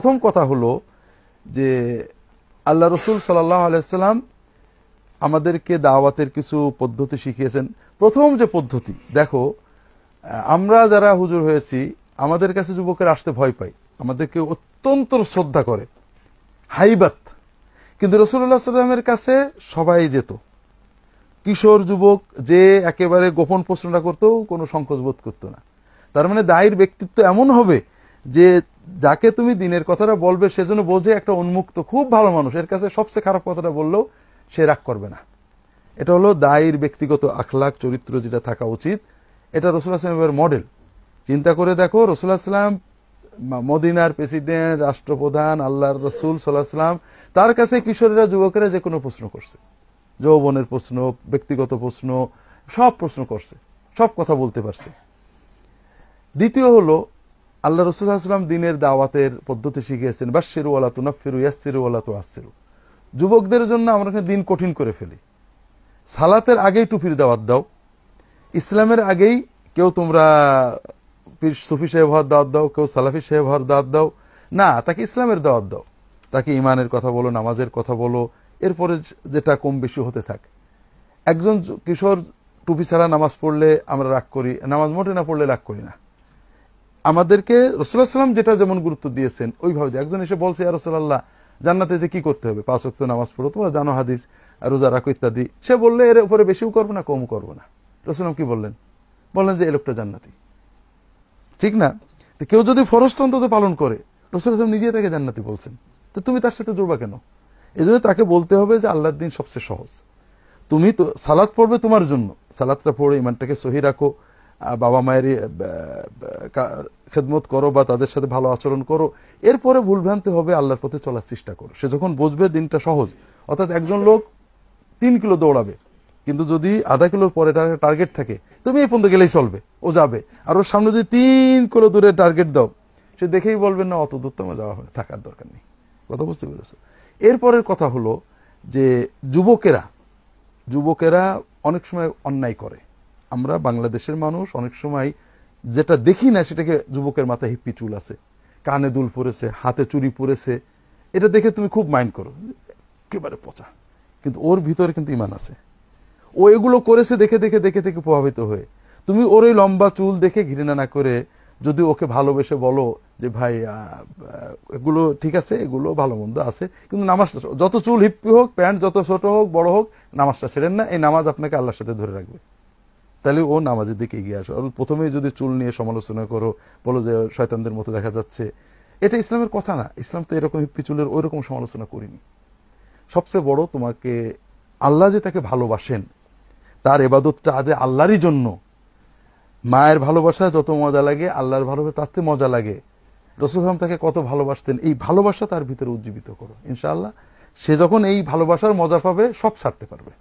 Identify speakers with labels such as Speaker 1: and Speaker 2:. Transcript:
Speaker 1: প্রথম কথা হলো যে আল্লাহ রসুল সাল্লাল্লাহু আলাইহি ওয়াসাল্লাম আমাদেরকে দাওয়াতের কিছু পদ্ধতি শিখিয়েছেন। প্রথম যে পদ্ধতি, দেখো আমরা যারা হুজুর হয়েছি আমাদের কাছে যুবকের আসতে ভয় পায়, আমাদেরকে অত্যন্ত শ্রদ্ধা করে, হাইবাত। কিন্তু রাসূলুল্লাহ সাল্লাল্লাহু আলাইহি ওয়াসাল্লামের কাছে সবাই যেত। কিশোর যুবক যে একেবারে গোপন প্রশ্নটা করতেও কোনো সংকোচ বোধ করতো না। তার মানে দায়ীর ব্যক্তিত্ব এমন হবে যে যাকে তুমি দিনের কথাটা বলবে সেজন্য বোঝে একটা উন্মুক্ত খুব ভালো মানুষ, এর কাছে সবচেয়ে খারাপ কথাটা বললেও সে রাগ করবে না। এটা হলো দায়ীর ব্যক্তিগত আখলাক, চরিত্র যেটা থাকা উচিত। এটা রাসূলুল্লাহ সাল্লাল্লাহু আলাইহি ওয়াসাল্লামের মডেল। চিন্তা করে দেখো, রাসূলুল্লাহ সাল্লাল্লাহু আলাইহি ওয়াসাল্লাম মদিনার প্রেসিডেন্ট, রাষ্ট্রপ্রধান, আল্লাহর রাসূল সাল্লাল্লাহু আলাইহি ওয়াসাল্লাম, তার কাছে কিশোরেরা যুবকেরা যে কোনো প্রশ্ন করছে, যৌবনের প্রশ্ন, ব্যক্তিগত প্রশ্ন, সব প্রশ্ন করছে, সব কথা বলতে পারছে। দ্বিতীয় হলো আল্লাহ রাসূল সাল্লাল্লাহু আলাইহি ওয়াসাল্লাম দিনের দাওয়াতের পদ্ধতি শিখিয়েছেন, বাশশিরু ওয়ালা তুনাফফিরু, ইয়াসসিরু ওয়ালা তুআসসিরু। যুবকদের জন্য আমরা এখানে দিন কঠিন করে ফেলি। সালাতের আগেই টুপির দাওয়াত দাও, ইসলামের আগেই কেউ তোমরা সুফি সাহেব হওয়ার দাওয়াত দাও, কেউ সালাফি সাহেব হওয়ার দাওয়াত দাও না, তাকে ইসলামের দাওয়াত দাও, তাকে ইমানের কথা বলো, নামাজের কথা বলো, এরপরে যেটা কম বেশি হতে থাকে। একজন কিশোর টুপি ছাড়া নামাজ পড়লে আমরা রাগ করি, নামাজ মোটে না পড়লে রাগ করি না। আমাদেরকে রাসূলুল্লাহ সাল্লাল্লাহু আলাইহি ওয়াসাল্লাম যেটা যেমন গুরুত্ব দিয়েছেন ওইভাবে। একজন এসে বলছে, ইয়া রাসূলুল্লাহ জান্নাতে যে কি করতে হবে, 5 ওয়াক্ত নামাজ পড়ো, তোমরা জানো হাদিস, রোজা রাখো ইত্যাদি। সে বললে এর উপরে বেশিও করবো না কমও করবো না। রাসূলুল্লাহ কি বললেন? বললেন যে এই লোকটা জান্নাতি, ঠিক না? কেউ যদি ফরজটা অন্তত পালন করে, রাসূলুল্লাহ নিজে তাকে জান্নাতি বলছেন, তো তুমি তার সাথে জড়বা কেন? এই জন্য তাকে বলতে হবে যে আল্লাহর দিন সবচেয়ে সহজ। তুমি তো সালাত পড়বে তোমার জন্য, সালাতটা পড়ে ইমানটাকে সহি রাখো, বাবা মায়ের খেদমত করো বা তাদের সাথে ভালো আচরণ করো, এরপরে ভুলভ্রান্তি হবে আল্লাহর পথে চলার চেষ্টা করো। সে যখন বুঝবে দিনটা সহজ, অর্থাৎ একজন লোক 3 কিলো দৌড়াবে, কিন্তু যদি আধা কিলোর পরে টার্গেট থাকে, তুমি এই পর্যন্ত গেলেই চলবে, ও যাবে। আর ওর সামনে যদি 3 কিলো দূরে টার্গেট দাও, সে দেখেই বলবেন না অত দূর তো আমার যাওয়া হবে, থাকার দরকার নেই। কথা বুঝতে পেরেছ? এরপরের কথা হলো যে যুবকেরা অনেক সময় অন্যায় করে। আমরা বাংলাদেশের মানুষ অনেক সময় যেটা দেখি না সেটাকে, যুবকের মাথায় হিপ্পি চুল আছে, কানে দুল পরেছে, হাতে চুড়ি পরেছে, এটা দেখে তুমি খুব মাইন্ড করো, একেবারে পচা, কিন্তু ওর ভিতরে কিন্তু ঈমান আছে। ও এগুলো করেছে দেখে দেখে দেখে দেখে প্রভাবিত হয়ে, তুমি ওর ওই লম্বা চুল দেখে ঘৃণা না করে যদি ওকে ভালোবেসে বলো যে ভাই এগুলো ঠিক আছে, এগুলো ভালো মন্দ আছে, কিন্তু নামাজটা, যত চুল হিপ্পি হোক, প্যান্ট যত ছোট হোক বড় হোক, নামাজটা ছেড়েন না, এই নামাজ আপনাকে আল্লাহর সাথে ধরে রাখবে। তাহলে ও নামাজের দিকে এগিয়ে আসো। আর প্রথমেই যদি চুল নিয়ে সমালোচনা করো, বলো যে শয়তানদের মতো দেখা যাচ্ছে, এটা ইসলামের কথা না। ইসলাম তো এরকম হিপ্পি চুলের ওই রকম সমালোচনা করিনি। সবচেয়ে বড়, তোমাকে আল্লাহ যে তাকে ভালোবাসেন, তার ইবাদতটা আদে আল্লাহরই জন্য। মায়ের ভালোবাসা যত মজা লাগে, আল্লাহর ভালোবাসা তার চেয়ে মজা লাগে। রাসূল সাল্লাল্লাহু আলাইহি ওয়াসাল্লাম তাকে কত ভালোবাসতেন, এই ভালোবাসা তার ভিতরে উজ্জীবিত করো। ইনশাআল্লাহ সে যখন এই ভালোবাসার মজা পাবে, সব ছাড়তে পারবে।